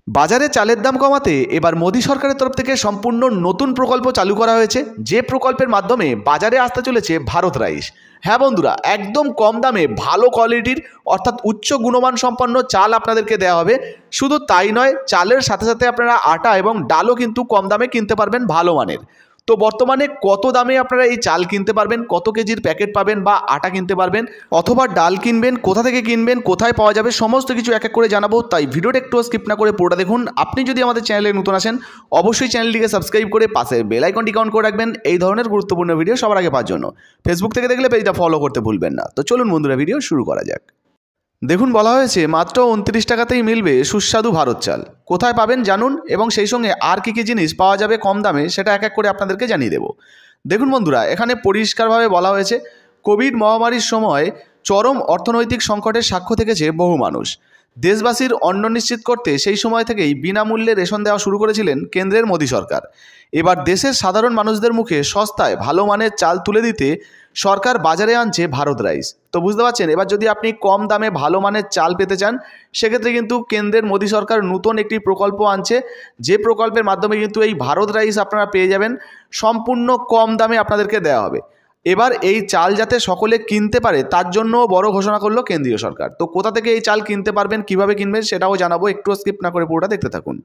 বাজারে চালের দাম কমাতে এবার মোদী সরকারের তরফ থেকে সম্পূর্ণ নতুন প্রকল্প চালু করা হয়েছে, যে প্রকল্পের মাধ্যমে বাজারে আসতে চলেছে ভারত রাইস। হ্যাঁ বন্ধুরা, একদম কম দামে ভালো কোয়ালিটির অর্থাৎ উচ্চ গুণমান সম্পন্ন চাল আপনাদেরকে দেওয়া হবে। শুধু তাই নয়, চালের সাথে সাথে আপনারা আটা এবং ডালও কিন্তু কম দামে কিনতে পারবেন ভালো মানের। তো বর্তমানে কত দামে আপনারা এই চাল কিনতে পারবেন, কত কেজির প্যাকেট পাবেন বা আটা কিনতে পারবেন অথবা ডাল কিনবেন, কোথা থেকে কিনবেন, কোথায় পাওয়া যাবে, সমস্ত কিছু এক এক করে জানাবো। তাই ভিডিওটা একটু স্কিপ না করে পুরোটা দেখুন। আপনি যদি আমাদের চ্যানেলে নতুন আসেন, অবশ্যই চ্যানেলটিকে সাবস্ক্রাইব করে পাশের বেল আইকনটি অন করে রাখবেন এই ধরনের গুরুত্বপূর্ণ ভিডিও সবার আগে পাওয়ার জন্য। ফেসবুক থেকে দেখলে পেজটা ফলো করতে ভুলবেন না। তো চলুন বন্ধুরা, ভিডিও শুরু করা যাক। দেখুন, বলা হয়েছে মাত্র 29 টাকাতেই মিলবে সুস্বাদু ভারত চাল। কোথায় পাবেন জানুন, এবং সেই সঙ্গে আর কী কী জিনিস পাওয়া যাবে কম দামে সেটা এক এক করে আপনাদেরকে জানিয়ে দেব। দেখুন বন্ধুরা, এখানে পরিষ্কারভাবে বলা হয়েছে কোভিড মহামারীর সময় চরম অর্থনৈতিক সংকটের সাক্ষ্য থেকেছে বহু মানুষ। দেশবাসীর অন্ন নিশ্চিত করতে সেই সময় থেকেই বিনামূল্যে রেশন দেওয়া শুরু করেছিলেন কেন্দ্রের মোদী সরকার। এবার দেশের সাধারণ মানুষদের মুখে সস্তায় ভালো মানের চাল তুলে দিতে সরকার বাজারে আনছে ভারত রাইস। তো বুঝতে পারছেন, এবার যদি আপনি কম দামে ভালো মানের চাল পেতে চান, সেক্ষেত্রে কিন্তু কেন্দ্রের মোদী সরকার নতুন একটি প্রকল্প আনছে, যে প্রকল্পের মাধ্যমে কিন্তু এই ভারত রাইস আপনারা পেয়ে যাবেন সম্পূর্ণ কম দামে আপনাদেরকে দেওয়া হবে। এবার এই চাল যাতে সকলে কিনতে পারে তার জন্য বড় ঘোষণা করলো কেন্দ্রীয় সরকার। তো কোথা থেকে এই চাল কিনতে পারবেন, কিভাবে কিনবেন সেটাও জানাবো, একটু স্কিপ না করে পুরোটা দেখতে থাকুন।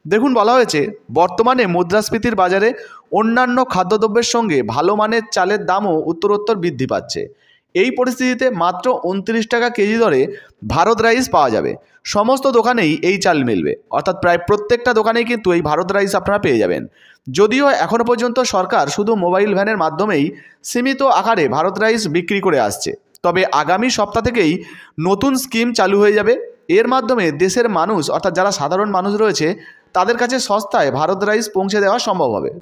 দেখুন, বলা হয়েছে বর্তমানে মুদ্রাস্ফীতির বাজারে অন্যান্য খাদ্যদ্রব্যের সঙ্গে ভালো মানের চালের দামও উত্তরোত্তর বৃদ্ধি পাচ্ছে। এই পরিস্থিতিতে মাত্র 29 টাকা কেজি দরে ভারত রাইস পাওয়া যাবে। সমস্ত দোকানেই এই চাল মিলবে, অর্থাৎ প্রায় প্রত্যেকটা দোকানেই কিন্তু এই ভারত রাইস আপনারা পেয়ে যাবেন। যদিও এখনও পর্যন্ত সরকার শুধু মোবাইল ভ্যানের মাধ্যমেই সীমিত আকারে ভারত রাইস বিক্রি করে আসছে, তবে আগামী সপ্তাহ থেকেই নতুন স্কিম চালু হয়ে যাবে। এর মাধ্যমে দেশের মানুষ অর্থাৎ যারা সাধারণ মানুষ রয়েছে তাদের কাছে সস্তায় ভারত রাইস পৌঁছে দেওয়া সম্ভব হবে।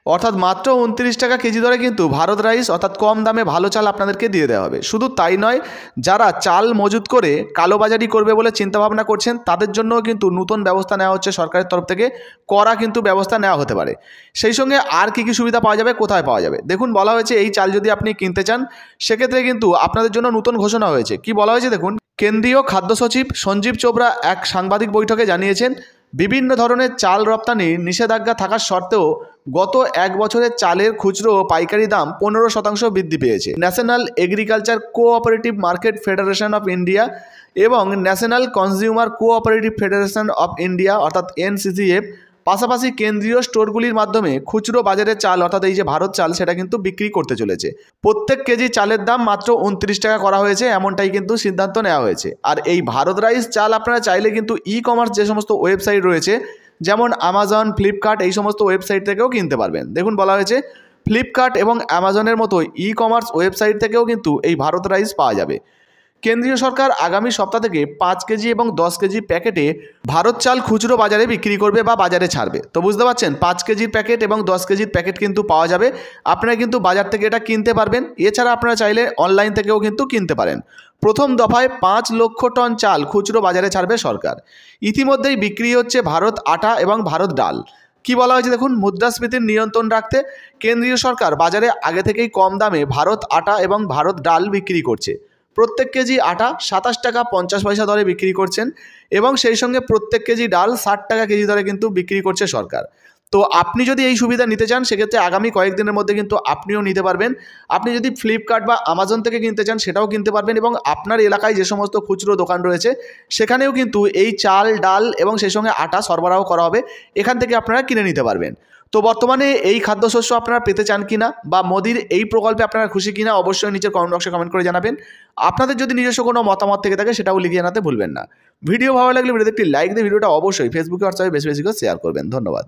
অর্থাৎ মাত্র 29 টাকা কেজি দরে কিন্তু ভারত রাইস অর্থাৎ কম দামে ভালো চাল আপনাদেরকে দিয়ে দেওয়া হবে। শুধু তাই নয়, যারা চাল মজুত করে কালোবাজারি করবে বলে চিন্তাভাবনা করছেন তাদের জন্যও কিন্তু নতুন ব্যবস্থা নেওয়া হচ্ছে সরকারের তরফ থেকে, কড়া কিন্তু ব্যবস্থা নেওয়া হতে পারে। সেই সঙ্গে আর কী কী সুবিধা পাওয়া যাবে, কোথায় পাওয়া যাবে, দেখুন বলা হয়েছে এই চাল যদি আপনি কিনতে চান সেক্ষেত্রে কিন্তু আপনাদের জন্য নতুন ঘোষণা হয়েছে। কি বলা হয়েছে দেখুন, কেন্দ্রীয় খাদ্য সচিব সঞ্জীব চোপড়া এক সাংবাদিক বৈঠকে জানিয়েছেন, বিভিন্ন ধরনের চাল রপ্তানির নিষেধাজ্ঞা থাকার সত্ত্বেও গত এক বছরে চালের খুচরো ও পাইকারি দাম 15% বৃদ্ধি পেয়েছে। National agriculture cooperative market federation of India এবং national consumer cooperative federation of India অর্থাৎ NCCF পাশাপাশি কেন্দ্রীয় স্টোরগুলির মাধ্যমে খুচরো বাজারে চাল অর্থাৎ এই যে ভারত চাল সেটা কিন্তু বিক্রি করতে চলেছে। প্রত্যেক কেজি চালের দাম মাত্র 29 টাকা করা হয়েছে, এমনটাই কিন্তু সিদ্ধান্ত নেওয়া হয়েছে। আর এই ভারত রাইস চাল আপনারা চাইলে কিন্তু কমার্স যে সমস্ত ওয়েবসাইট রয়েছে যেমন অ্যামাজন, ফ্লিপকার্ট, এই সমস্ত ওয়েবসাইট থেকেও কিনতে পারবেন। দেখুন, বলা হয়েছে ফ্লিপকার্ট এবং অ্যামাজনের মতো কমার্স ওয়েবসাইট থেকেও কিন্তু এই ভারত রাইস পাওয়া যাবে। কেন্দ্রীয় সরকার আগামী সপ্তাহ থেকে 5 কেজি এবং 10 কেজি প্যাকেটে ভারত চাল খুচরো বাজারে বিক্রি করবে বা বাজারে ছাড়বে। তো বুঝতে পারছেন, 5 কেজির প্যাকেট এবং 10 কেজির প্যাকেট কিন্তু পাওয়া যাবে। আপনারা কিন্তু বাজার থেকে এটা কিনতে পারবেন। এছাড়া আপনারা চাইলে অনলাইন থেকেও কিন্তু কিনতে পারেন। প্রথম দফায় 5 লক্ষ টন চাল খুচরো বাজারে ছাড়বে সরকার। ইতিমধ্যেই বিক্রি হচ্ছে ভারত আটা এবং ভারত ডাল। কি বলা হয়েছে দেখুন, মুদ্রাস্ফীতির নিয়ন্ত্রণ রাখতে কেন্দ্রীয় সরকার বাজারে আগে থেকেই কম দামে ভারত আটা এবং ভারত ডাল বিক্রি করছে। প্রত্যেক কেজি আটা 27 টাকা 50 পয়সা দরে বিক্রি করছেন এবং সেই সঙ্গে প্রত্যেক কেজি ডাল 60 টাকা কেজি দরে কিন্তু বিক্রি করছে সরকার। তো আপনি যদি এই সুবিধা নিতে চান সেক্ষেত্রে আগামী কয়েকদিনের মধ্যে কিন্তু আপনিও নিতে পারবেন। আপনি যদি ফ্লিপকার্ট বা অ্যামাজন থেকে কিনতে চান সেটাও কিনতে পারবেন, এবং আপনার এলাকায় যে সমস্ত খুচরো দোকান রয়েছে সেখানেও কিন্তু এই চাল, ডাল এবং সেই সঙ্গে আটা সরবরাহ করা হবে, এখান থেকে আপনারা কিনে নিতে পারবেন। তো বর্তমানে এই খাদ্যশস্য আপনারা পেতে চান কিনা বা মোদির এই প্রকল্পে আপনারা খুশি কিনা অবশ্যই নিচের কমেন্ট বক্সে কমেন্ট করে জানাবেন। আপনাদের যদি নিজস্ব কোনো মতামত থেকে থাকে সেটাও লিখে জানাতে ভুলবেন না। ভিডিও ভালো লাগলে ভিডিওতে একটি লাইক দিয়ে ভিডিওটা অবশ্যই ফেসবুকে হোয়াটসঅ্যাপে বেশি বেশি করে শেয়ার করবেন। ধন্যবাদ।